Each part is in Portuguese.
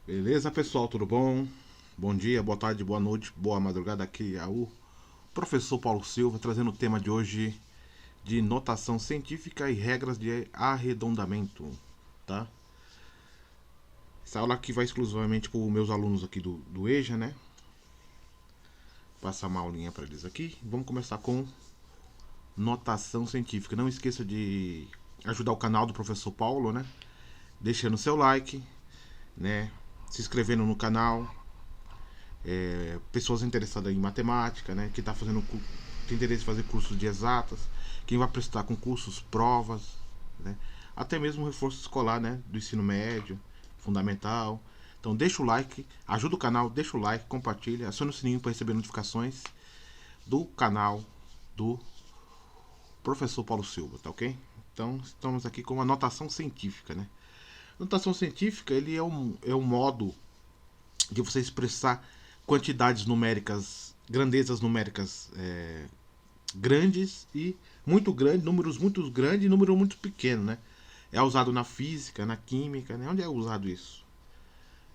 Beleza, pessoal? Tudo bom? Bom dia, boa tarde, boa noite, boa madrugada. Aqui é o professor Paulo Silva trazendo o tema de hoje de notação científica e regras de arredondamento, tá? Essa aula aqui vai exclusivamente para os meus alunos aqui do EJA, né? Passar uma aulinha para eles aqui. Vamos começar com notação científica. Não esqueça de ajudar o canal do professor Paulo, né? Deixando seu like, né? Se inscrevendo no canal, pessoas interessadas em matemática, né? Que está fazendo tem interesse em fazer cursos de exatas, quem vai prestar concursos, provas, né? Até mesmo reforço escolar, né? Do ensino médio, fundamental. Então deixa o like, ajuda o canal, deixa o like, compartilha, aciona o sininho para receber notificações do canal do professor Paulo Silva, tá ok? Então estamos aqui com a notação científica, né? Notação científica ele é um modo de você expressar quantidades numéricas, grandezas numéricas grandes e muito grandes, números muito grandes e números muito pequenos, né? É usado na física, na química, né? Onde é usado isso?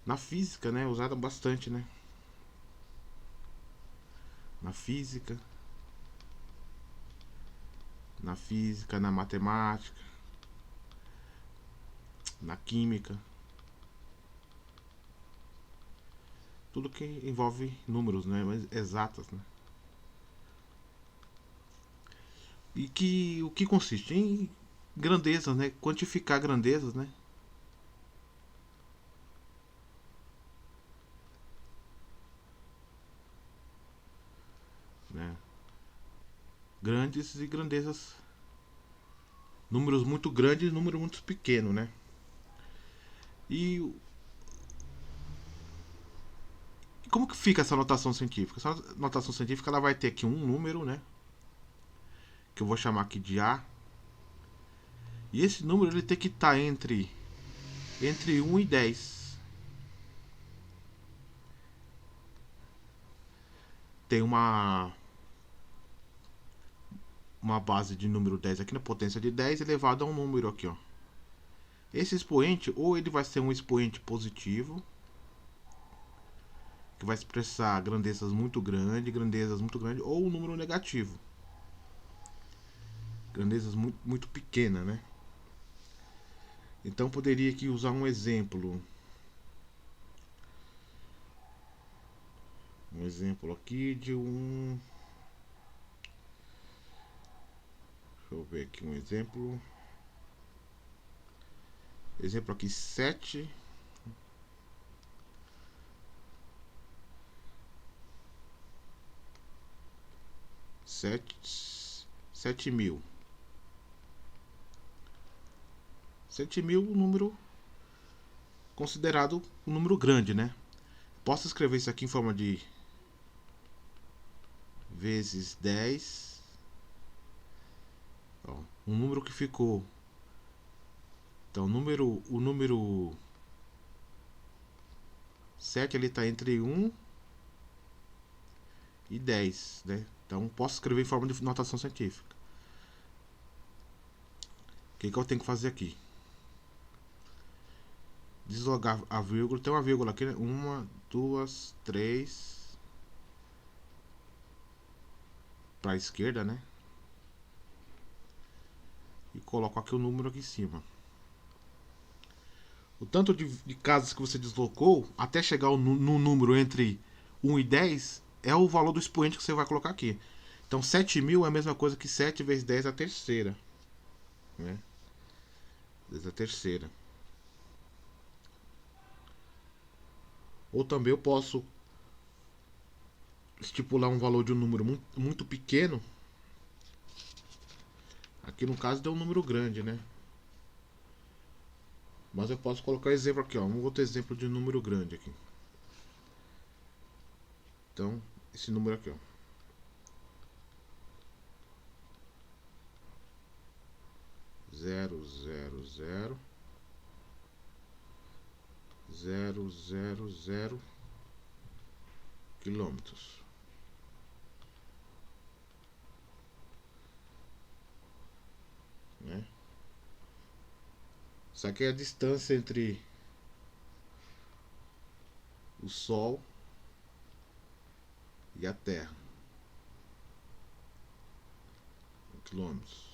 Na física, né? É usado bastante, né? Na física, na matemática, na química, tudo que envolve números, né? Exatas, né? E que o que consiste em grandezas, né? Quantificar grandezas, né? né? Grandes e grandezas, números muito grandes e números muito pequenos, né? E como que fica essa notação científica? Essa notação científica ela vai ter aqui um número, né? Que eu vou chamar aqui de A. E esse número ele tem que estar entre 1 e 10. Tem uma base de número 10 aqui na potência de 10 elevado a um número aqui, ó. Esse expoente ou ele vai ser um expoente positivo, que vai expressar grandezas muito grandes, ou um número negativo, grandezas muito, muito pequenas, né? Então poderia aqui usar um exemplo aqui de um, deixa eu ver aqui um exemplo aqui 7 mil. 7 mil, um número considerado um número grande, né? Posso escrever isso aqui em forma de vezes 10. Ó, um número que ficou. Então, o número 7 ele está entre 1 e 10, né? Então, posso escrever em forma de notação científica. O que eu tenho que fazer aqui? Deslogar a vírgula. Tem uma vírgula aqui, né? Uma, duas, três. Para a esquerda, né? E coloco aqui o número aqui em cima. O tanto de casas que você deslocou até chegar no número entre 1 e 10 é o valor do expoente que você vai colocar aqui. Então 7 mil é a mesma coisa que 7 vezes 10 a terceira. Né? Vezes a terceira. Ou também eu posso estipular um valor de um número muito, muito pequeno. Aqui no caso deu um número grande, né? Mas eu posso colocar exemplo aqui, ó. Um outro exemplo de número grande aqui. Então, esse número aqui, ó. 0,000 quilômetros. Né? Isso aqui é a distância entre o Sol e a Terra em quilômetros.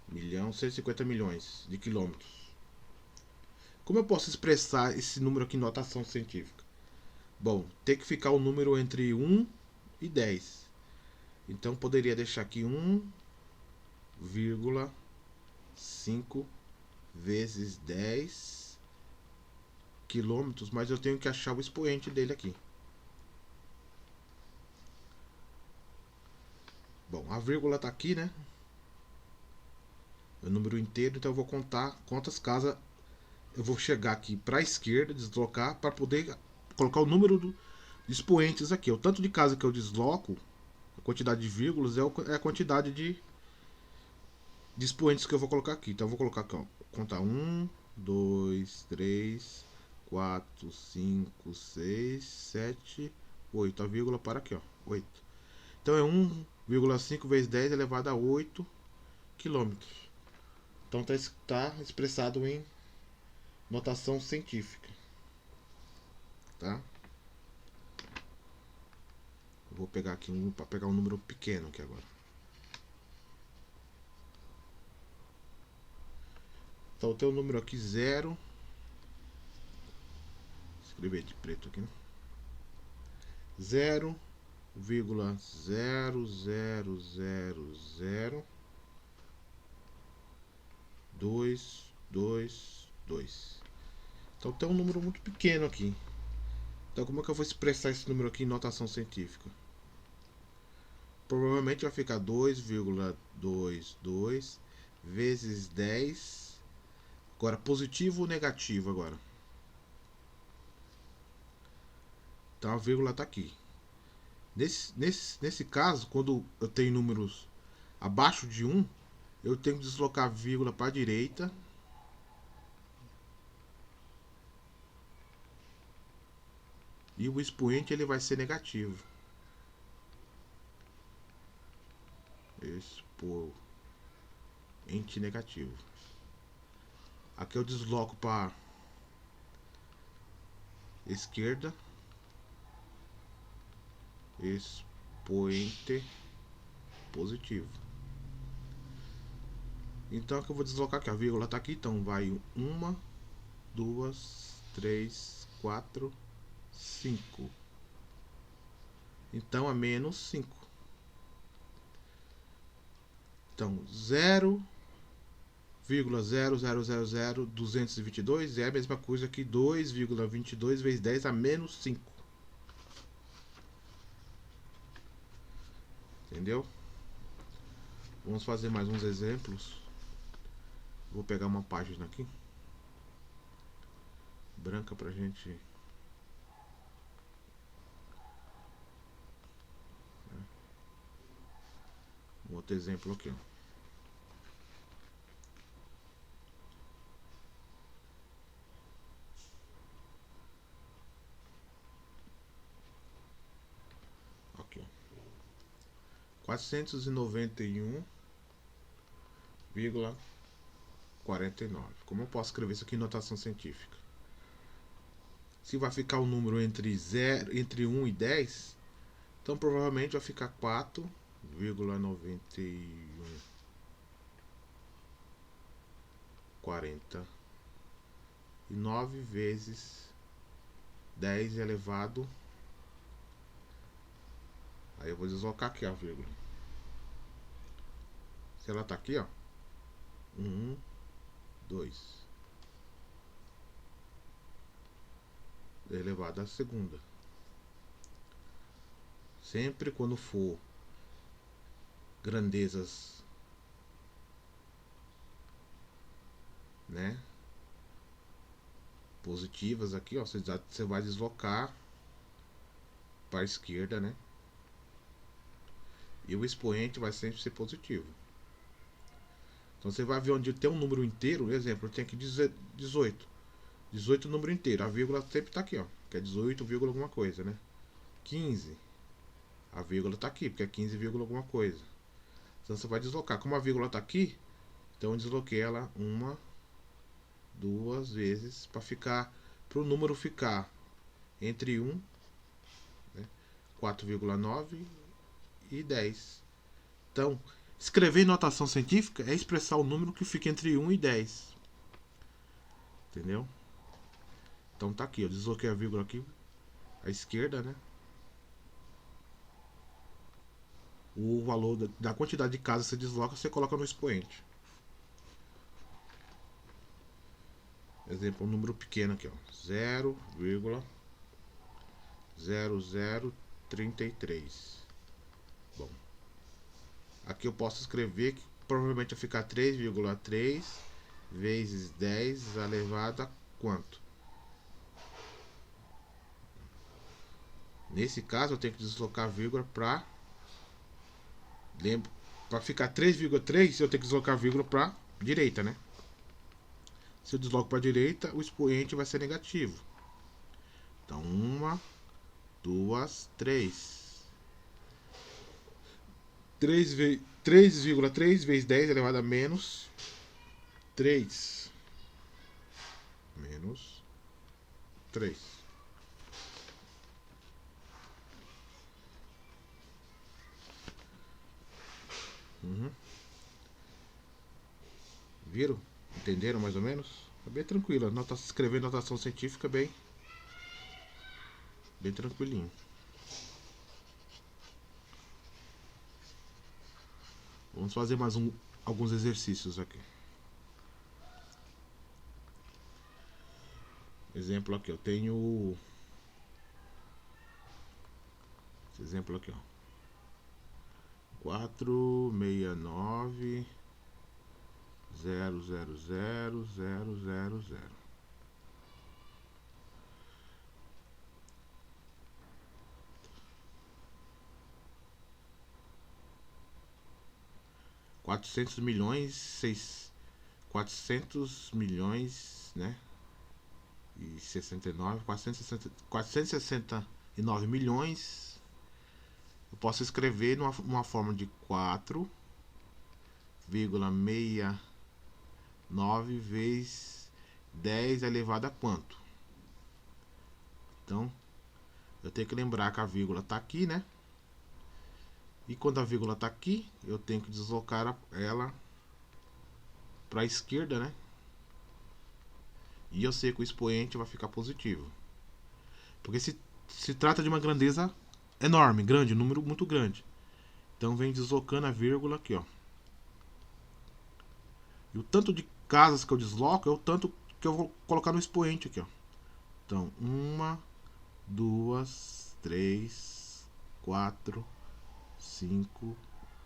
Milhão, 150 milhões de quilômetros. Como eu posso expressar esse número aqui em notação científica? Bom, tem que ficar o número entre 1 e 10. Então poderia deixar aqui 1,5 vezes 10 quilômetros, mas eu tenho que achar o expoente dele aqui. Bom, a vírgula está aqui, né? É o número inteiro, então eu vou contar quantas casas eu vou chegar aqui para a esquerda, deslocar, para poder colocar o número de expoentes aqui. O tanto de casa que eu desloco, a quantidade de vírgulas é a quantidade de expoentes que eu vou colocar aqui. Então eu vou colocar aqui, ó, contar 1, 2, 3, 4, 5, 6, 7, 8. A vírgula para aqui, ó, 8. Então é 1,5 vezes 10 elevado a 8 quilômetros. Então está expressado em notação científica, tá? Eu vou pegar aqui para pegar um número pequeno aqui agora. Então tem o número aqui 0. Escrever de preto aqui, né? 0,0000222. Então tem um número muito pequeno aqui. Então como é que eu vou expressar esse número aqui em notação científica? Provavelmente vai ficar 2,22 vezes 10. Agora, positivo ou negativo agora? Então a vírgula está aqui. Nesse caso, quando eu tenho números abaixo de 1, eu tenho que deslocar a vírgula para a direita. E o expoente ele vai ser negativo. Expoente negativo. Aqui eu desloco para esquerda. Expoente positivo. Então aqui eu vou deslocar aqui. A vírgula está aqui. Então vai 1, 2, 3, 4, 5. Então é menos 5. Então 0,0000222 é a mesma coisa que 2,22 vezes 10 a menos 5. Entendeu? Vamos fazer mais uns exemplos. Vou pegar uma página aqui branca pra gente. Um outro exemplo aqui, ó. Aqui, ó. 491,49. Como eu posso escrever isso aqui em notação científica? Se vai ficar o número entre 1 e 10, então provavelmente vai ficar 4,9149 vezes 10 elevado. Aí eu vou deslocar aqui a vírgula. Se ela tá aqui, ó, 1, 2 elevado à segunda. Sempre quando for grandezas, né, positivas aqui, ó, você vai deslocar para a esquerda, né? E o expoente vai sempre ser positivo. Então você vai ver onde tem um número inteiro, exemplo, eu tenho aqui 18. 18 é o número inteiro, a vírgula sempre está aqui, ó, que é 18, alguma coisa, né? 15, a vírgula está aqui, porque é 15, alguma coisa. Então você vai deslocar. Como a vírgula está aqui, então eu desloquei ela uma, duas vezes para o número ficar entre 1, né, 4,9 e 10. Então, escrever em notação científica é expressar o número que fica entre 1 e 10. Entendeu? Então tá aqui, eu desloquei a vírgula aqui à esquerda, né? O valor da quantidade de casas que você desloca, você coloca no expoente. Exemplo, um número pequeno aqui, ó. 0,0033. Bom, aqui eu posso escrever que provavelmente vai ficar 3,3 vezes 10 elevado a quanto? Nesse caso eu tenho que deslocar a vírgula para... Para ficar 3,3 eu tenho que deslocar a vírgula para direita, né? Se eu desloco para a direita, o expoente vai ser negativo. Então, 1, 2, 3. 3,3 vezes 10 elevado a menos 3. Menos 3. Viram? Entenderam mais ou menos? É bem tranquilo. Escrever notação científica bem tranquilinho. Vamos fazer mais alguns exercícios aqui. Exemplo aqui, eu tenho esse exemplo aqui, ó. 469 000 400 milhões, né? E 69, 469 milhões. Eu posso escrever numa forma de 4,69 vezes 10 elevado a quanto? Então, eu tenho que lembrar que a vírgula está aqui, né? E quando a vírgula está aqui, eu tenho que deslocar ela para a esquerda, né? E eu sei que o expoente vai ficar positivo. Porque se trata de uma grandeza enorme, grande, um número muito grande. Então vem deslocando a vírgula aqui, ó. E o tanto de casas que eu desloco é o tanto que eu vou colocar no expoente aqui, ó. Então, 1, 2, 3, 4, 5,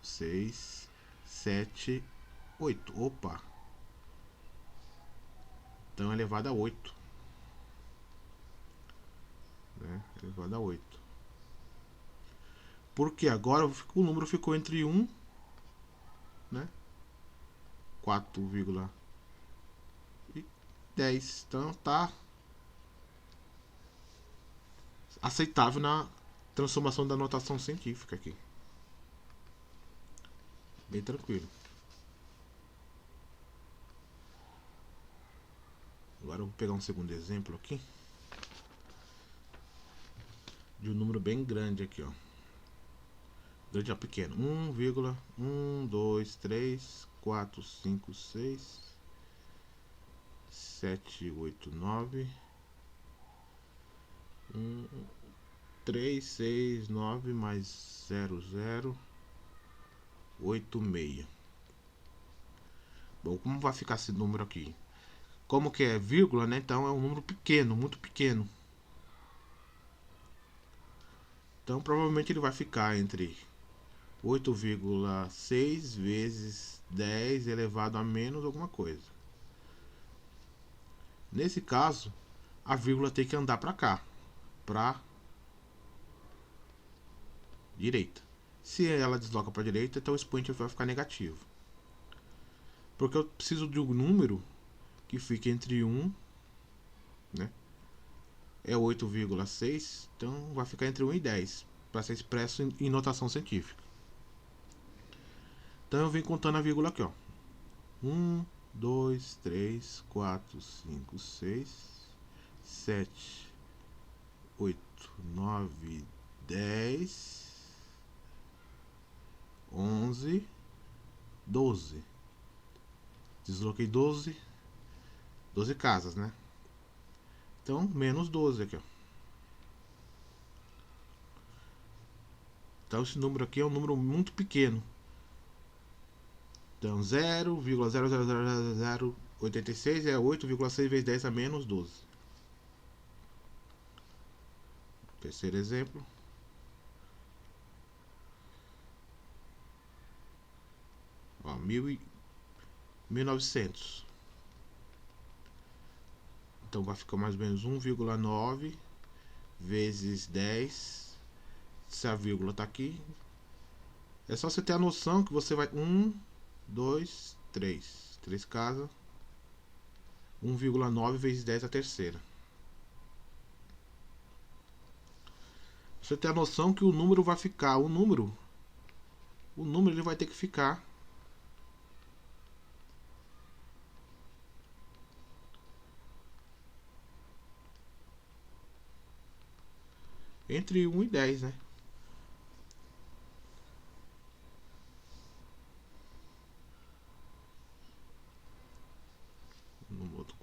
6, 7, 8. Opa! Então é elevado a 8. Né? Elevado a 8. Porque agora o número ficou entre 1, né? 4,10. Então tá aceitável na transformação da notação científica aqui. Bem tranquilo. Agora eu vou pegar um segundo exemplo aqui. De um número bem grande aqui, ó. Grande a pequeno. 1, 2, 3, 4, 5, 6, 7, 8, 9. 3, 6, 9 mais 0, 8, 6. Bom, como vai ficar esse número aqui? Como que é vírgula, né? Então é um número pequeno, muito pequeno. Então provavelmente ele vai ficar entre 8,6 vezes 10 elevado a menos alguma coisa. Nesse caso, a vírgula tem que andar para cá, para direita. Se ela desloca para direita, então o expoente vai ficar negativo. Porque eu preciso de um número que fique entre 1, né? É 8,6, então vai ficar entre 1 e 10, para ser expresso em notação científica. Então eu venho contando a vírgula aqui, ó. 1, 2, 3, 4, 5, 6, 7, 8, 9, 10, 11, 12. Desloquei 12 casas, né? Então, menos 12 aqui, ó. Então, esse número aqui é um número muito pequeno. Então, 0,00086 é 8,6 vezes 10 a menos 12. Terceiro exemplo. Ó, 1900. Então, vai ficar mais ou menos 1,9 vezes 10. Se a vírgula tá aqui, é só você ter a noção que você vai 1, 2, 3. 3 casas. 1,9 vezes 10 a terceira. Você tem a noção que o número vai ficar, o número ele vai ter que ficar entre 1 e 10, né? No outro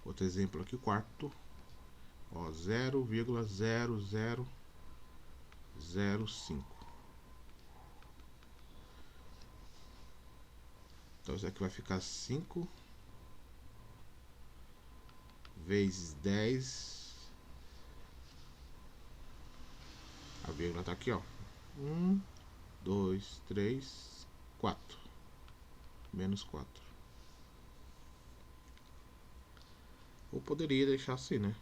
outro exemplo aqui, quarto, ó, 0,0005. Então isso aqui vai ficar 5 vezes 10. A vírgula tá aqui, ó. 1, 2, 3, 4. Menos 4. Ou poderia deixar assim, né?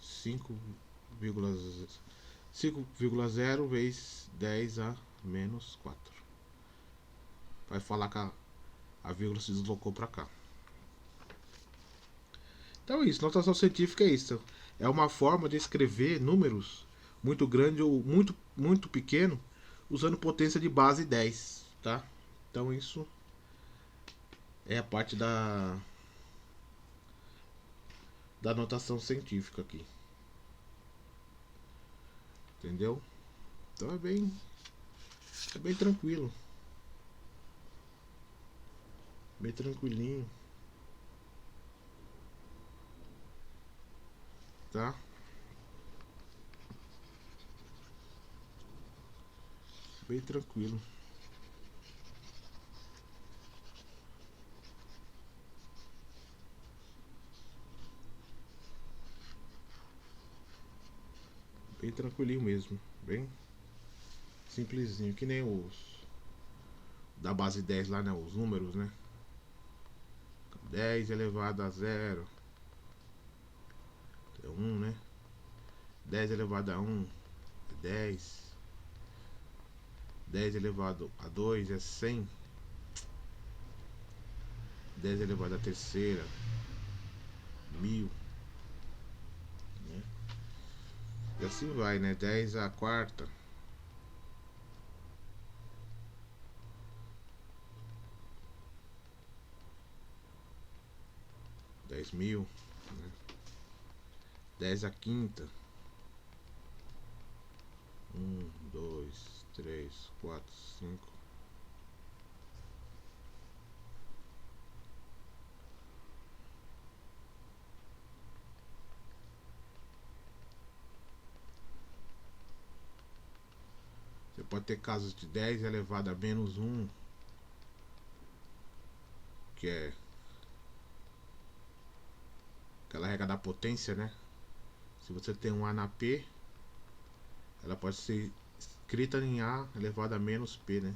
5,0 vezes 10 a menos 4. Vai falar que a vírgula se deslocou para cá. Então é isso, notação científica é isso. É uma forma de escrever números muito grande ou muito pequeno usando potência de base 10, tá? Então isso é a parte da notação científica aqui. Entendeu? Então é bem tranquilo. Bem tranquilinho. Tá? Bem tranquilo. Bem tranquilinho mesmo. Bem simplesinho. Que nem os da base 10 lá, né? Os números, né? 10 elevado a 0 é 1, né? 10 elevado a 1 é 10. 10 elevado a 2 é 100. 10 elevado a terceira, 1000. Né? E assim vai, né? 10 a quarta. 10.000. Né? 10 a quinta. 1, 2, 3, 4, 5. Você pode ter casos de 10 elevado a menos 1, que é aquela regra da potência, né? Se você tem um A na P, ela pode ser escrita em A elevado a menos P, né?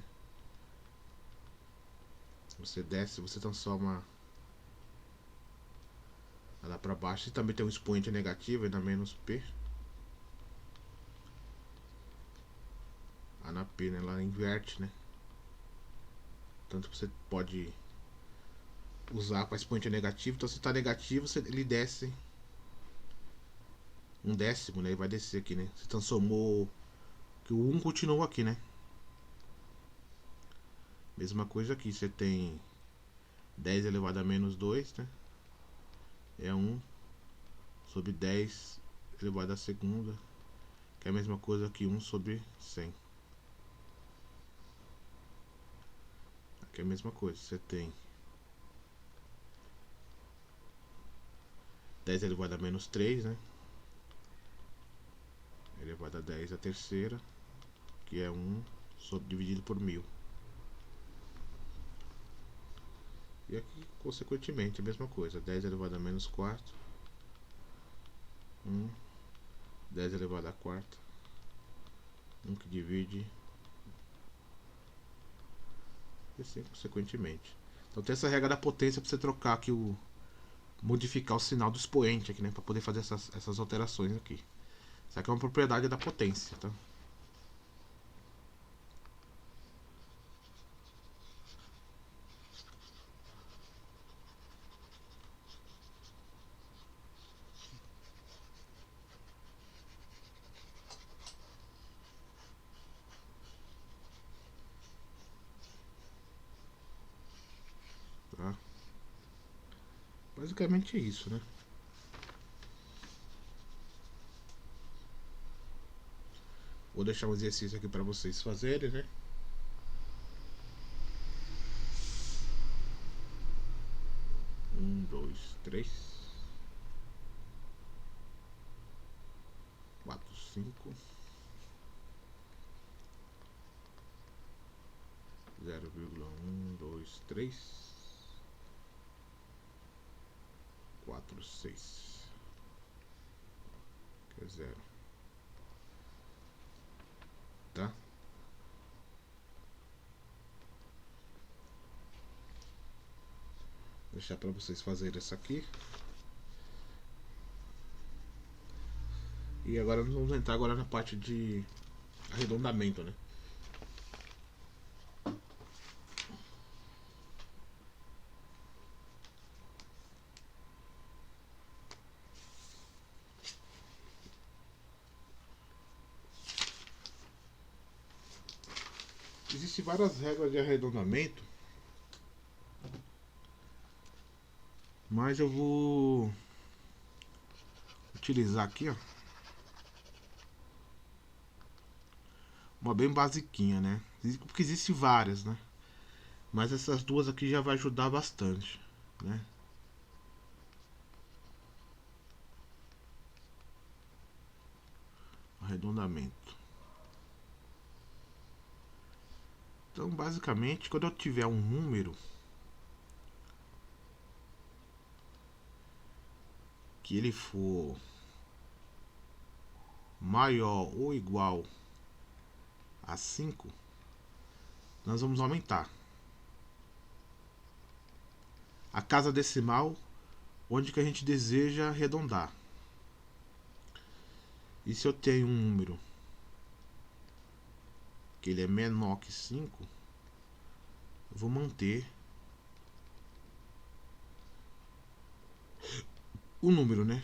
Você desce, você transforma ela para baixo e também tem um expoente negativo ainda menos P. A na P, né? Ela inverte, né? Tanto você pode usar para expoente negativo. Então se está negativo, ele desce um décimo, né? Ele vai descer aqui, né? Você transformou que o 1 continua aqui, né? Mesma coisa aqui, você tem 10 elevado a menos 2, né? É 1 sobre 10 elevado à segunda, que é a mesma coisa que 1 sobre 100. Aqui é a mesma coisa, você tem 10 elevado a menos 3, né? Elevado a 10 a terceira, que é 1 dividido por 1000. E aqui, consequentemente, a mesma coisa. 10 elevado a menos quarto. 1. 10 elevado a quarta. 1 que divide. E assim, consequentemente. Então tem essa regra da potência para você trocar aqui modificar o sinal do expoente aqui, né? Para poder fazer essas alterações aqui. Isso aqui é uma propriedade da potência, tá? Tá? Basicamente é isso, né? Vou deixar um exercício aqui para vocês fazerem, né? 1, 2, 3, 4, 5, 0,1, 2, 3, 4, 6, que é 0, tá? Deixar para vocês fazerem essa aqui. E agora nós vamos entrar agora na parte de arredondamento, né? Existem várias regras de arredondamento, mas eu vou utilizar aqui, ó, uma bem basiquinha, né? Porque existem várias, né? Mas essas duas aqui já vai ajudar bastante, né? Arredondamento. Então, basicamente, quando eu tiver um número que ele for maior ou igual a 5, nós vamos aumentar a casa decimal onde que a gente deseja arredondar. E se eu tenho um número que ele é menor que 5, eu vou manter o número, né?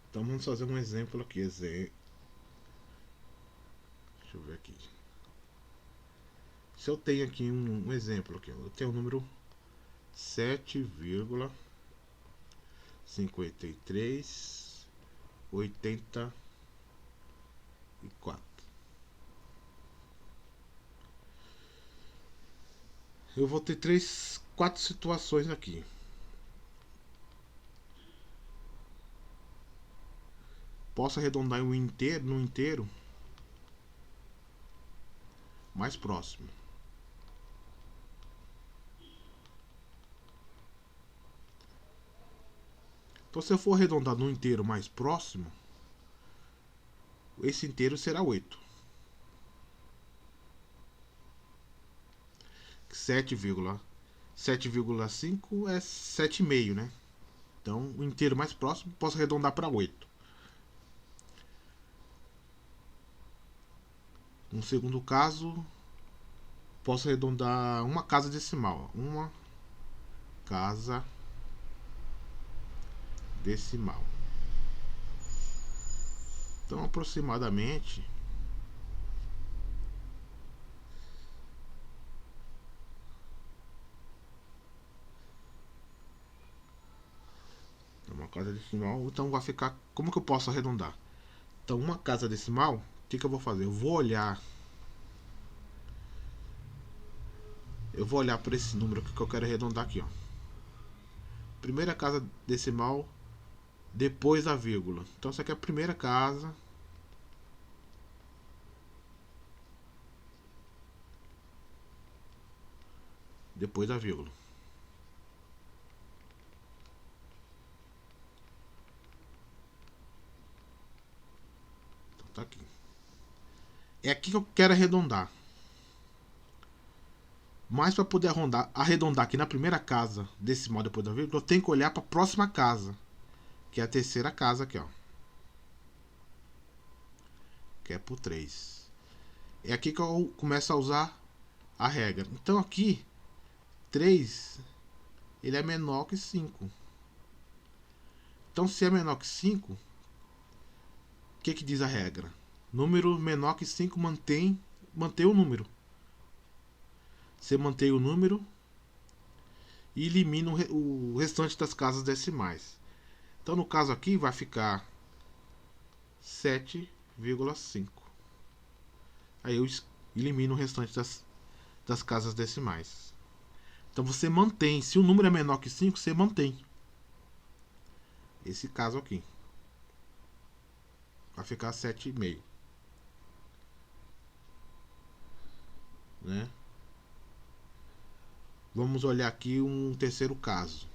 Então vamos fazer um exemplo aqui. Deixa eu ver aqui. Se eu tenho aqui um exemplo aqui, eu tenho o número 7,5384. Eu vou ter quatro situações aqui. Posso arredondar no inteiro mais próximo. Então, se eu for arredondar no inteiro mais próximo, esse inteiro será 8. 7,5 é 7,5, né? Então, o inteiro mais próximo posso arredondar para 8. No segundo caso, posso arredondar uma casa decimal. 1 casa decimal. Então, aproximadamente uma casa decimal. Então vai ficar. Como que eu posso arredondar? Então, uma casa decimal, o que eu vou fazer? Eu vou olhar para esse número que eu quero arredondar aqui, ó. Primeira casa decimal depois da vírgula. Então, isso aqui é a primeira casa depois da vírgula. Então, tá aqui. É aqui que eu quero arredondar. Mas para poder arredondar aqui na primeira casa decimal depois da vírgula, eu tenho que olhar para a próxima casa, que é a terceira casa aqui, ó. Que é por 3. É aqui que eu começo a usar a regra. Então aqui, 3, ele é menor que 5. Então se é menor que 5, o que diz a regra? Número menor que 5 mantém o número. Você mantém o número e elimina o restante das casas decimais. Então no caso aqui vai ficar 7,5. Aí eu elimino o restante das casas decimais. Então você mantém. Se o número é menor que 5, você mantém. Esse caso aqui. Vai ficar 7,5. Né? Vamos olhar aqui um terceiro caso.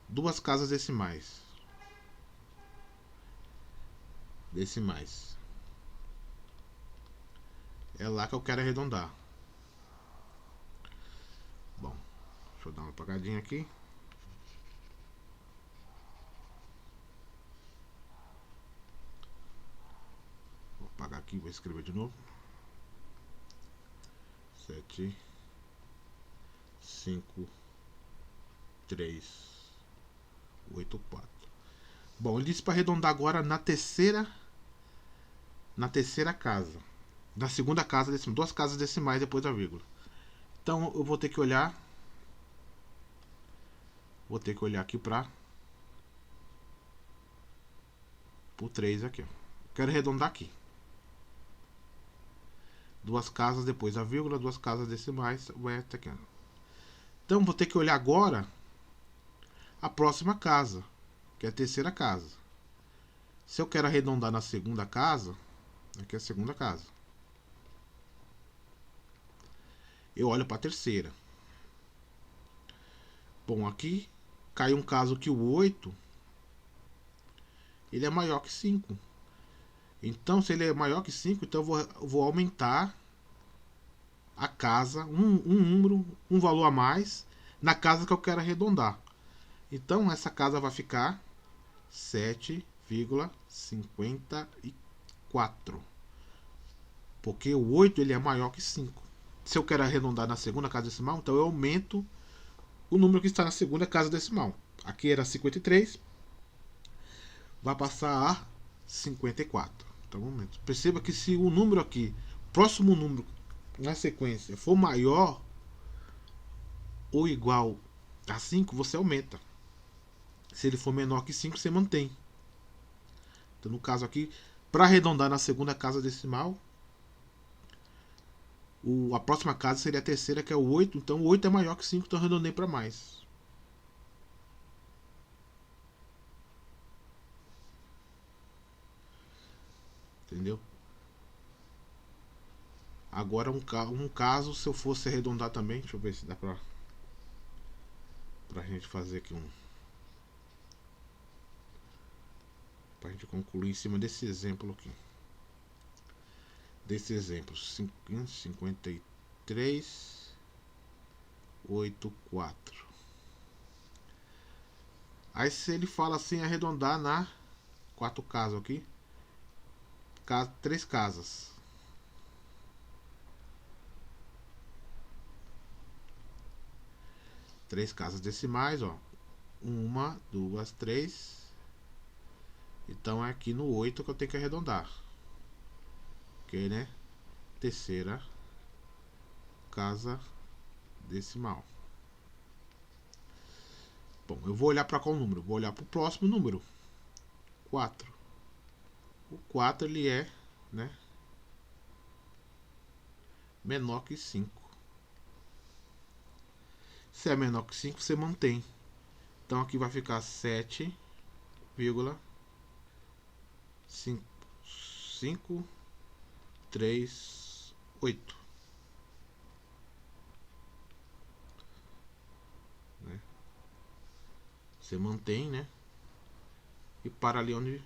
Duas casas decimais. É lá que eu quero arredondar. Bom, deixa eu dar uma apagadinha aqui. Vou apagar aqui, vou escrever de novo. 7, 5, 3, 8, 4. Bom, ele disse para arredondar agora na terceira casa. Na segunda casa decimal, duas casas decimais depois da vírgula. Então eu vou ter que olhar aqui para o 3 aqui, ó. Quero arredondar aqui. Duas casas depois da vírgula, duas casas decimais, vai até aqui. Então vou ter que olhar agora a próxima casa, que é a terceira casa. Se eu quero arredondar na segunda casa, aqui é a segunda casa. Eu olho para a terceira. Bom, aqui cai um caso que o 8 ele é maior que 5. Então, se ele é maior que 5, então eu vou aumentar a casa, um número, um valor a mais, na casa que eu quero arredondar. Então, essa casa vai ficar 7,54. Porque o 8 ele é maior que 5. Se eu quero arredondar na segunda casa decimal, então eu aumento o número que está na segunda casa decimal. Aqui era 53, vai passar a 54. Então, perceba que se o número aqui, próximo número na sequência, for maior ou igual a 5, você aumenta. Se ele for menor que 5, você mantém. Então, no caso aqui, para arredondar na segunda casa decimal, a próxima casa seria a terceira, que é o 8. Então, o 8 é maior que 5, então eu arredondei para mais. Entendeu? Agora um caso, se eu fosse arredondar também, deixa eu ver se dá pra gente fazer aqui pra gente concluir em cima desse exemplo aqui. Desse exemplo, 53, 8, 4. Aí se ele fala assim, arredondar na 4 casas aqui, 3 casas. 3 casas decimais, ó. 1, 2, 3. Então é aqui no 8 que eu tenho que arredondar. Ok, né? Terceira casa decimal. Bom, eu vou olhar para qual número? Vou olhar para o próximo número. 4. O 4 ele é, né, menor que 5. Se é menor que 5, você mantém. Então aqui vai ficar 7,538, né? Você mantém, né? E para ali onde,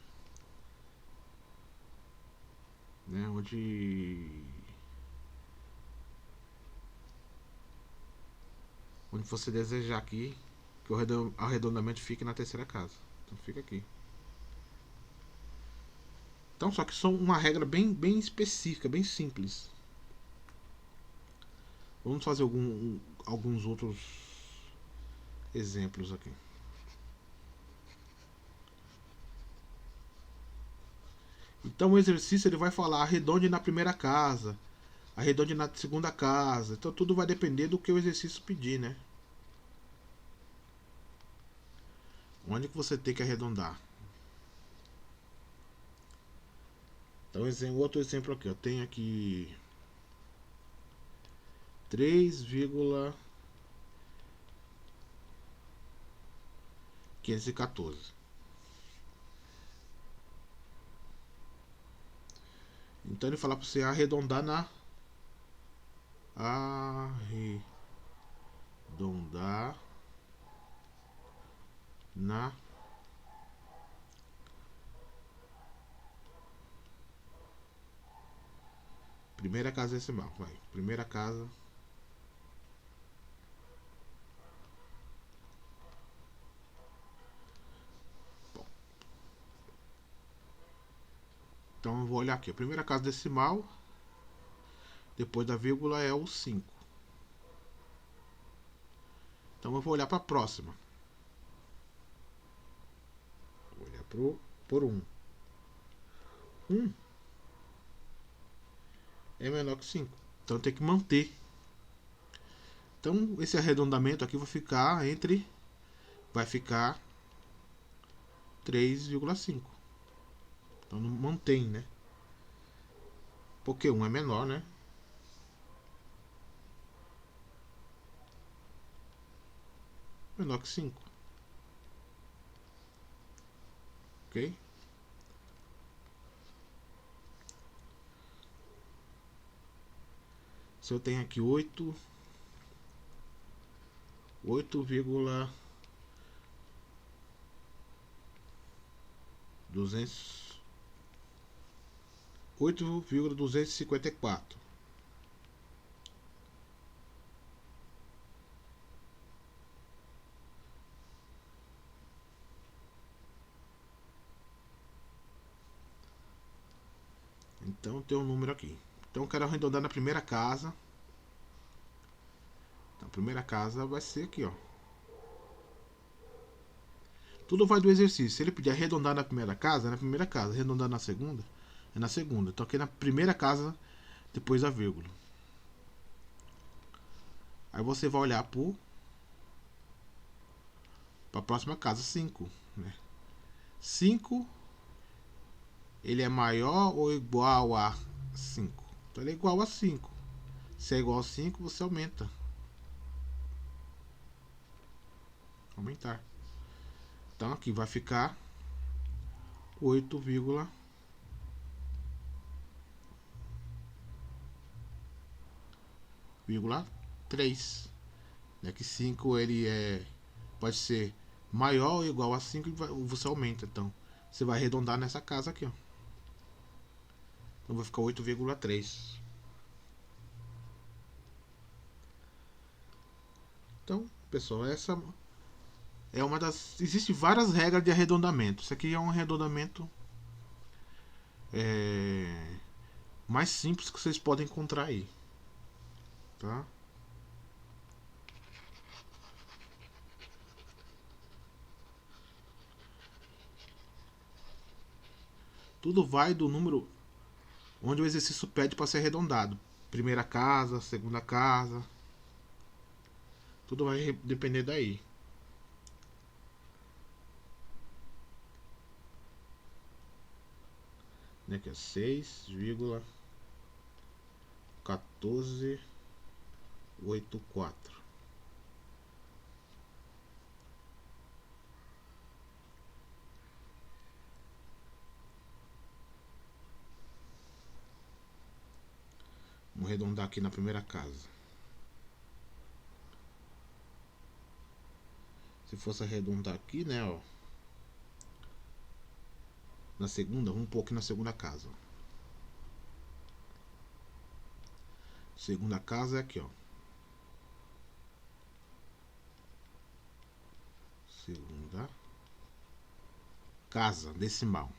né, onde você desejar aqui que o arredondamento fique na terceira casa. Então fica aqui. Então, só que são uma regra bem específica, bem simples. Vamos fazer alguns outros exemplos aqui. Então o exercício ele vai falar arredonde na primeira casa, arredonde na segunda casa. Então tudo vai depender do que o exercício pedir, né? Onde que você tem que arredondar? Então outro exemplo aqui, ó. Tem aqui 3,514. Então ele fala para você arredondar na primeira casa decimal, vai. Primeira casa. Bom. Então eu vou olhar aqui. A primeira casa decimal, depois da vírgula é o 5. Então eu vou olhar para a próxima. Vou olhar por 1. 1 é menor que 5. Então tem que manter. Então esse arredondamento aqui vai ficar 3,5. Então não mantém, né? Porque 1 é menor, né? Menor que 5. Ok? Se eu tenho aqui 8,254. Então tem um número aqui. Então eu quero arredondar na primeira casa. Então, a primeira casa vai ser aqui, ó. Tudo vai do exercício. Se ele pedir arredondar na primeira casa, é na primeira casa. Arredondar na segunda, é na segunda. Então aqui é na primeira casa, depois da vírgula. Aí você vai olhar para a próxima casa, 5. Né? 5, ele é maior ou igual a 5? Então ele é igual a 5. Se é igual a 5, você aumenta. Aumentar. Então aqui vai ficar 8,3. Né? Que 5 ele pode ser maior ou igual a 5 e você aumenta. Então você vai arredondar nessa casa aqui, ó. Então vai ficar 8,3. Então, pessoal, essa é uma das. Existem várias regras de arredondamento. Isso aqui é um arredondamento mais simples que vocês podem encontrar aí. Tá? Tudo vai do número onde o exercício pede para ser arredondado. Primeira casa, segunda casa. Tudo vai depender daí. Né, que é 6,1484. Vamos arredondar aqui na primeira casa. Se fosse arredondar aqui, né, ó. Na segunda, vamos pôr aqui na segunda casa. Segunda casa é aqui, ó. Segunda casa decimal.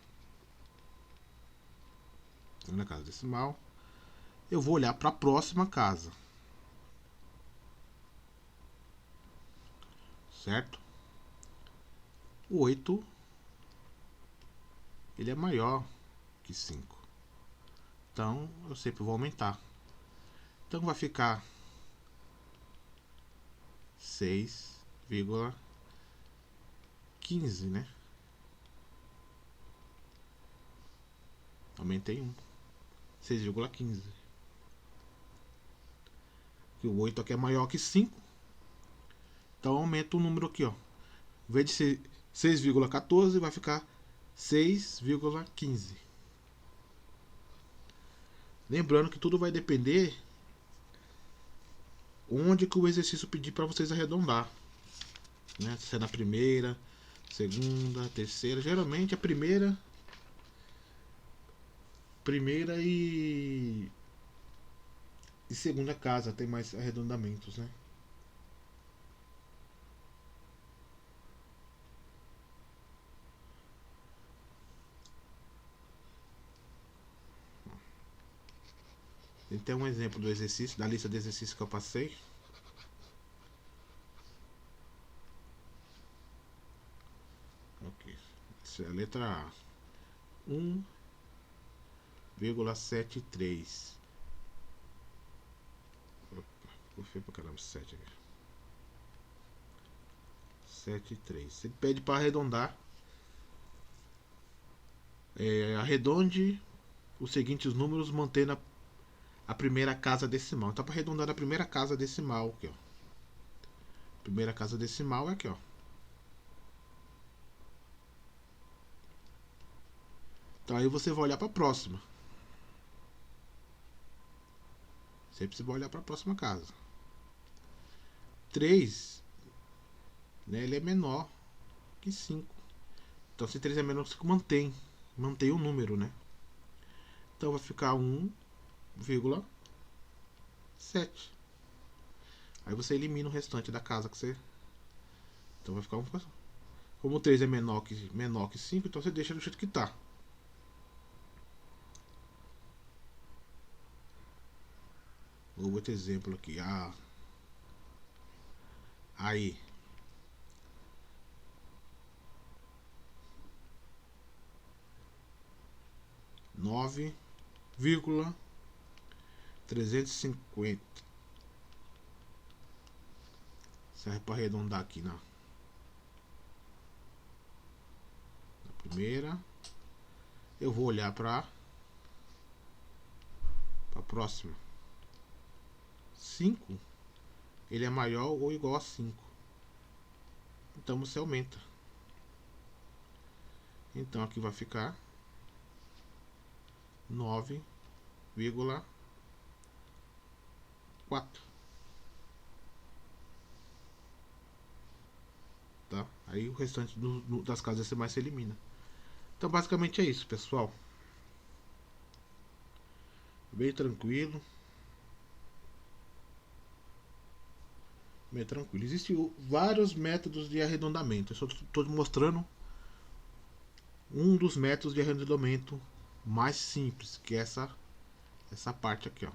Segunda casa decimal. Eu vou olhar para a próxima casa. Certo? O 8 ele é maior que 5. Então eu sempre vou aumentar. Então vai ficar 6,15, né? Aumentei 1. 6,15. Que o 8 aqui é maior que 5. Então aumenta o número aqui, ó. Em vez de ser 6,14, vai ficar 6,15. Lembrando que tudo vai depender onde que o exercício pedir para vocês arredondar, né? Se é na primeira, segunda, terceira. Geralmente a primeira e segunda casa tem mais arredondamentos, né? Tem um exemplo do exercício, da lista de exercícios que eu passei. Ok. Essa é a letra A. 1,73. Ficou feio pra caramba 7 aqui. 7,3. Você pede para arredondar. Arredonde os seguintes números mantendo a primeira casa decimal. Então, para arredondar a primeira casa decimal aqui, ó. Primeira casa decimal é aqui, ó. Então aí você vai olhar para a próxima. Sempre você vai olhar para a próxima casa. 3, né, ele é menor que 5. Então se 3 é menor que 5, mantém o número, né? Então vai ficar 1,7. Aí você elimina o restante da casa que você... Então vai ficar como o 3 é menor que 5, então você deixa do jeito que tá. Outro exemplo aqui. Aí. Nove vírgula 350. Serve para arredondar aqui na primeira. Eu vou olhar para a próxima. 5, ele é maior ou igual a 5. Então você aumenta. Então aqui vai ficar 9,4. Tá? Aí o restante das casas decimais se elimina. Então basicamente é isso, pessoal. Bem tranquilo. Bem tranquilo. Existem vários métodos de arredondamento. Eu só estou mostrando um dos métodos de arredondamento mais simples, que é essa parte aqui, ó.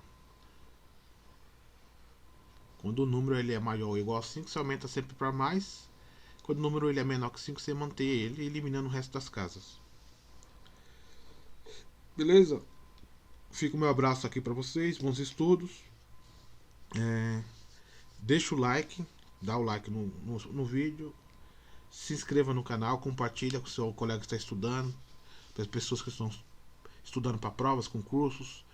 Quando o número ele é maior ou igual a 5, você aumenta sempre para mais. Quando o número ele é menor que 5, você mantém ele, eliminando o resto das casas. Beleza? Fica o meu abraço aqui para vocês, bons estudos. Deixa o like, dá o like no vídeo, se inscreva no canal, compartilha com o seu colega que está estudando, para as pessoas que estão estudando para provas, concursos,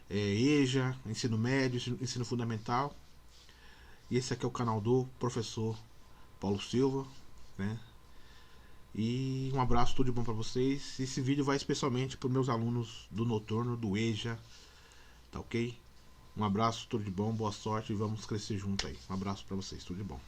EJA, ensino médio, ensino fundamental. E esse aqui é o canal do professor Paulo Silva, né? E um abraço, tudo de bom para vocês. Esse vídeo vai especialmente para os meus alunos do noturno, do EJA, tá ok? Um abraço, tudo de bom, boa sorte e vamos crescer junto aí. Um abraço para vocês, tudo de bom.